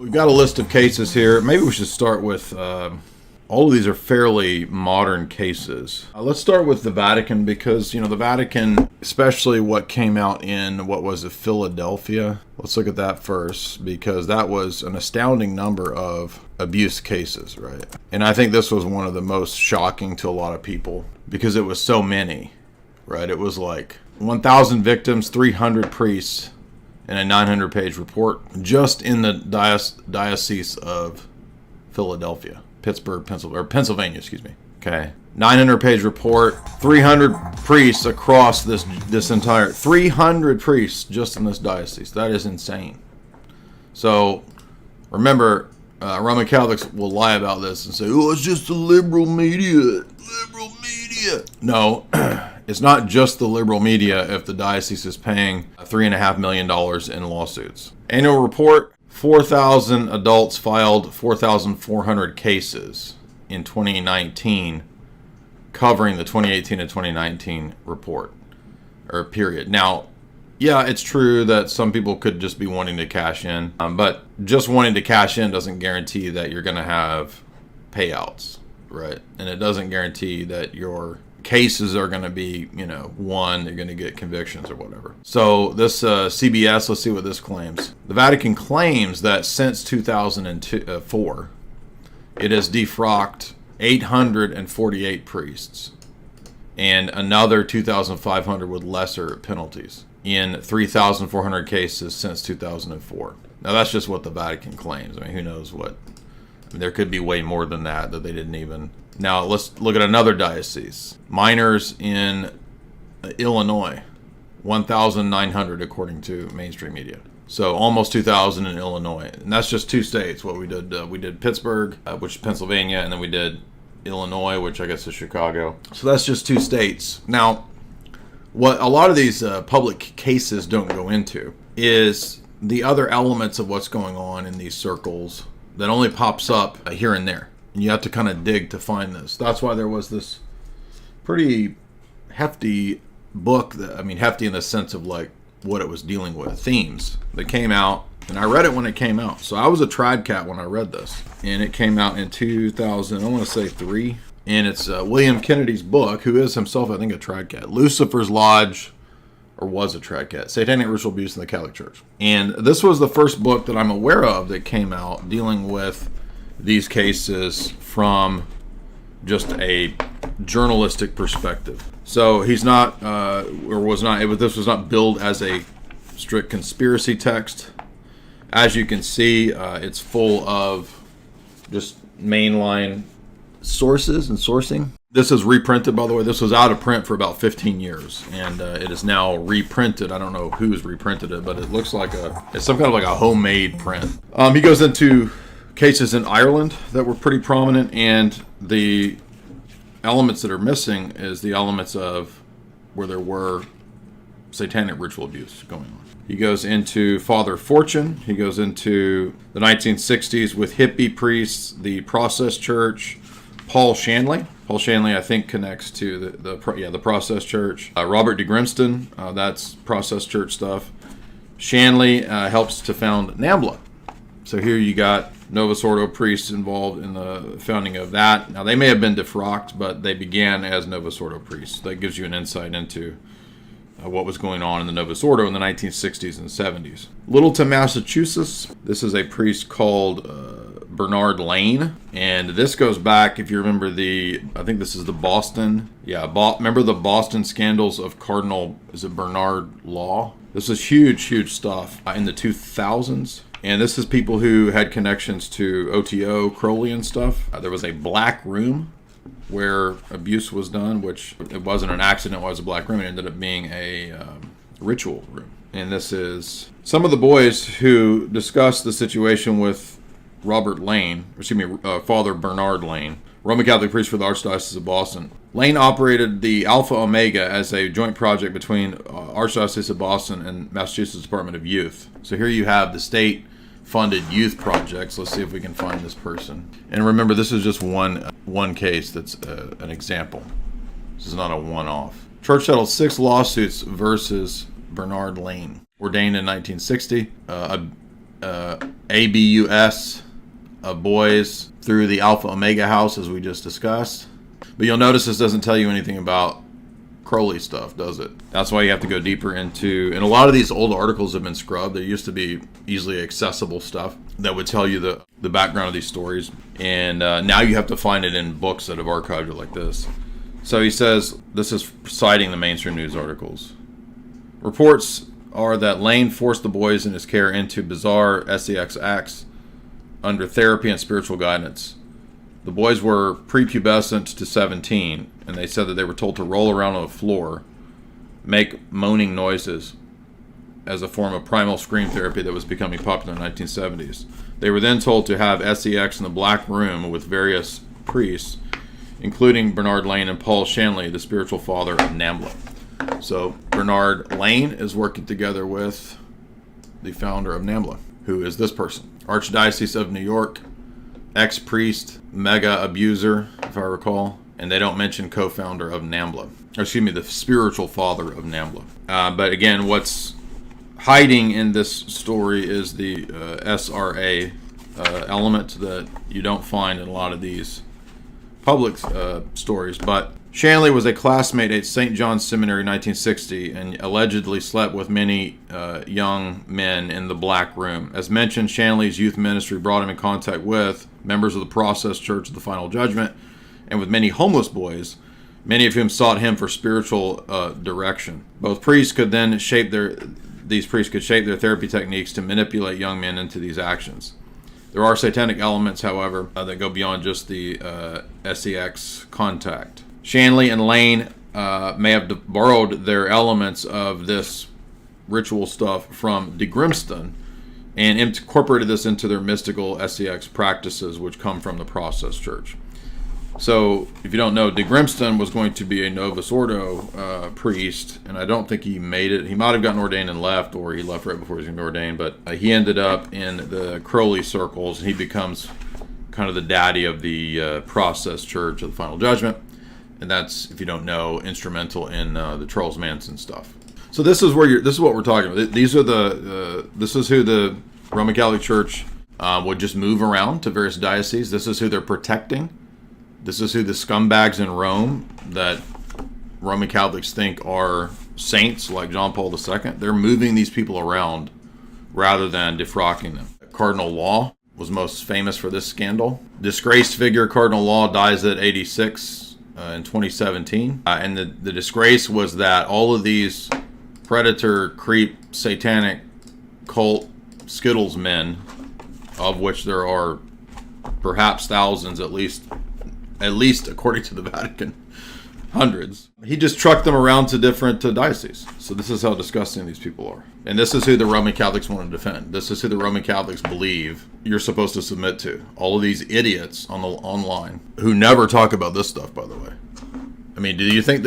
We've got a list of cases here. Maybe we should start with, all of these are fairly modern cases. Let's start with the Vatican because, the Vatican, especially what came out in, what was it, Philadelphia? Let's look at that first because that was an astounding number of abuse cases, right? And I think this was one of the most shocking to a lot of people because it was so many, right? It was like 1,000 victims, 300 priests, in a 900-page report just in the Diocese of Philadelphia, Pennsylvania, excuse me. Okay, 900-page report, 300 priests across this entire 300 priests just in this diocese. That is insane. So remember, Roman Catholics will lie about this and say, "Oh, it's just the liberal media." No. It's not just the liberal media if the diocese is paying $3.5 million in lawsuits. Annual report, 4,000 adults filed 4,400 cases in 2019, covering the 2018 to 2019 report, or period. Now, yeah, it's true that some people could just be wanting to cash in, but just wanting to cash in doesn't guarantee that you're going to have payouts, right? And it doesn't guarantee that your cases are going to be, won, they're going to get convictions or whatever. So this CBS, let's see what this claims. The Vatican claims that since 2004, it has defrocked 848 priests and another 2,500 with lesser penalties in 3,400 cases since 2004. Now that's just what the Vatican claims. I mean, who knows what? There could be way more than that they didn't even. Now let's look at another diocese. Minors in Illinois, 1,900 according to mainstream media. So almost 2,000 in Illinois, and that's just two states. What we did Pittsburgh, which is Pennsylvania, and then we did Illinois, which I guess is Chicago. So that's just two states. Now, what a lot of these public cases don't go into is the other elements of what's going on in these circles that only pops up here and there. And you have to kind of dig to find this. That's why there was this pretty hefty book, hefty in the sense of like what it was dealing with, themes that came out. And I read it when it came out. So I was a trad cat when I read this. And it came out in 2000, I want to say 3. And it's William Kennedy's book, who is himself, I think, a trad cat. Lucifer's Lodge, or was a trad cat, Satanic Ritual Abuse in the Catholic Church. And this was the first book that I'm aware of that came out dealing with these cases from just a journalistic perspective. So he's not, this was not billed as a strict conspiracy text. As you can see, it's full of just mainline sources and sourcing. This is reprinted, by the way. This was out of print for about 15 years, and it is now reprinted. I don't know who's reprinted it, but it looks like it's some kind of like a homemade print. He goes into cases in Ireland that were pretty prominent, and the elements that are missing is the elements of where there were satanic ritual abuse going on. He goes into Father Fortune. He goes into the 1960s with hippie priests, the Process Church, Paul Shanley. Paul Shanley, I think, connects to the Process Church. Robert de Grimston, that's Process Church stuff. Shanley helps to found NAMBLA. So here you got Novus Ordo priests involved in the founding of that. Now, they may have been defrocked, but they began as Novus Ordo priests. That gives you an insight into what was going on in the Novus Ordo in the 1960s and 70s. Littleton, Massachusetts. This is a priest called Bernard Lane. And this goes back, if you remember I think this is the Boston. Yeah, remember the Boston scandals of Cardinal, is it Bernard Law? This is huge stuff in the 2000s. And this is people who had connections to OTO, Crowley and stuff. There was a black room where abuse was done, which it wasn't an accident, it was a black room. It ended up being a ritual room. And this is some of the boys who discussed the situation with Father Bernard Lane, Roman Catholic priest for the Archdiocese of Boston. Lane operated the Alpha Omega as a joint project between Archdiocese of Boston and Massachusetts Department of Youth. So here you have the state-funded youth projects. Let's see if we can find this person. And remember, this is just one case that's an example. This is not a one-off. Church settled 6 lawsuits versus Bernard Lane. Ordained in 1960. ABUS boys through the Alpha Omega house, as we just discussed. But you'll notice this doesn't tell you anything about Crowley stuff, does it? That's why you have to go deeper into, and a lot of these old articles have been scrubbed. There used to be easily accessible stuff that would tell you the background of these stories, and now you have to find it in books that have archived it like this. So he says, this is citing the mainstream news articles. Reports are that Lane forced the boys in his care into bizarre SEX acts under therapy and spiritual guidance. The boys were prepubescent to 17, and they said that they were told to roll around on the floor, make moaning noises as a form of primal scream therapy that was becoming popular in the 1970s. They were then told to have SEX in the black room with various priests, including Bernard Lane and Paul Shanley, the spiritual father of NAMBLA. So Bernard Lane is working together with the founder of NAMBLA, who is this person. Archdiocese of New York, ex-priest, mega abuser, if I recall, and they don't mention co-founder of NAMBLA. Or excuse me, the spiritual father of NAMBLA. But again, what's hiding in this story is the SRA element that you don't find in a lot of these public stories. But Shanley was a classmate at St. John's Seminary in 1960 and allegedly slept with many young men in the Black Room. As mentioned, Shanley's youth ministry brought him in contact with members of the Process Church of the Final Judgment and with many homeless boys, many of whom sought him for spiritual direction. Both priests could then these priests could shape their therapy techniques to manipulate young men into these actions. There are satanic elements, however, that go beyond just the SEX contact. Shanley and Lane may have borrowed their elements of this ritual stuff from de Grimston and incorporated this into their mystical SEX practices, which come from the Process Church. So, if you don't know, de Grimston was going to be a Novus Ordo priest, and I don't think he made it. He might have gotten ordained and left, or he left right before he was going to be ordained, but he ended up in the Crowley circles, and he becomes kind of the daddy of the Process Church of the Final Judgment. And that's, if you don't know, instrumental in the Charles Manson stuff. So this is what we're talking about. These are this is who the Roman Catholic Church would just move around to various dioceses. This is who they're protecting. This is who the scumbags in Rome that Roman Catholics think are saints, like John Paul II. They're moving these people around rather than defrocking them. Cardinal Law was most famous for this scandal. Disgraced figure Cardinal Law dies at 86 in 2017. And the disgrace was that all of these predator, creep, satanic, cult, Skittles men, of which there are perhaps thousands, at least according to the Vatican, hundreds. He just trucked them around to different dioceses. So this is how disgusting these people are. And this is who the Roman Catholics want to defend. This is who the Roman Catholics believe you're supposed to submit to. All of these idiots online who never talk about this stuff, by the way. I mean, do you think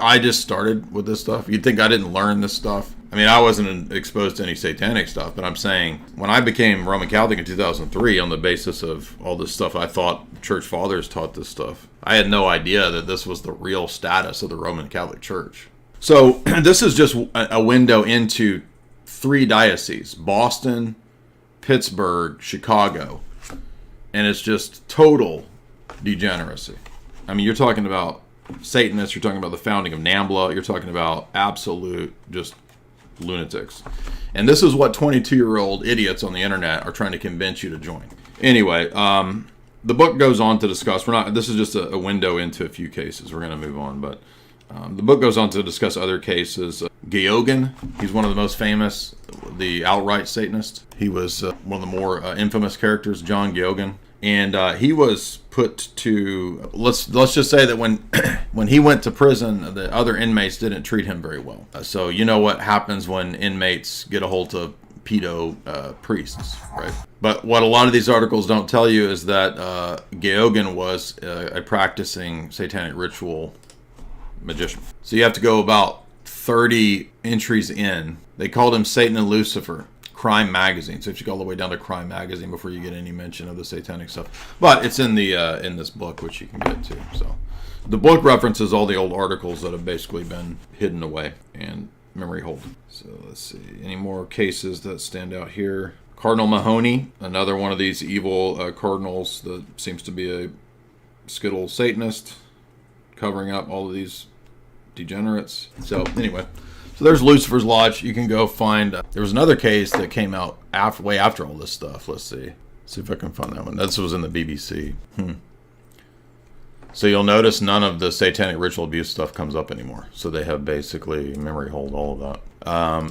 I just started with this stuff? You'd think I didn't learn this stuff? I mean, I wasn't exposed to any satanic stuff, but I'm saying when I became Roman Catholic in 2003 on the basis of all this stuff, I thought church fathers taught this stuff. I had no idea that this was the real status of the Roman Catholic Church. So this is just a window into 3 dioceses: Boston, Pittsburgh, Chicago. And it's just total degeneracy. I mean, you're talking about Satanists, you're talking about the founding of NAMBLA, you're talking about absolute just lunatics. And this is what 22-year-old idiots on the internet are trying to convince you to join. Anyway, the book goes on to discuss, this is just a window into a few cases. We're going to move on, but the book goes on to discuss other cases. Geoghegan, he's one of the most famous, the outright Satanist. He was one of the more infamous characters, John Geoghegan. And he was put to, let's just say that when he went to prison, the other inmates didn't treat him very well. So you know what happens when inmates get a hold of pedo priests, right? But what a lot of these articles don't tell you is that Geoghegan was a practicing satanic ritual magician. So you have to go about 30 entries in. They called him Satan and Lucifer. Crime Magazine. So you have to go all the way down to Crime Magazine before you get any mention of the satanic stuff. But it's in the in this book, which you can get to. So the book references all the old articles that have basically been hidden away. And memory hold. So let's see, any more cases that stand out here? Cardinal Mahoney, another one of these evil cardinals that seems to be a Skittle Satanist, covering up all of these degenerates. So anyway, so there's Lucifer's Lodge. You can go find. There was another case that came out way after all this stuff. Let's see if I can find that one. This was in the BBC. So you'll notice none of the satanic ritual abuse stuff comes up anymore. So they have basically memory hold all of that.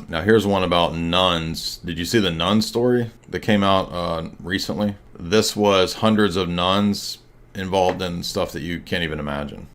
Now here's one about nuns. Did you see the nun story that came out recently? This was hundreds of nuns involved in stuff that you can't even imagine.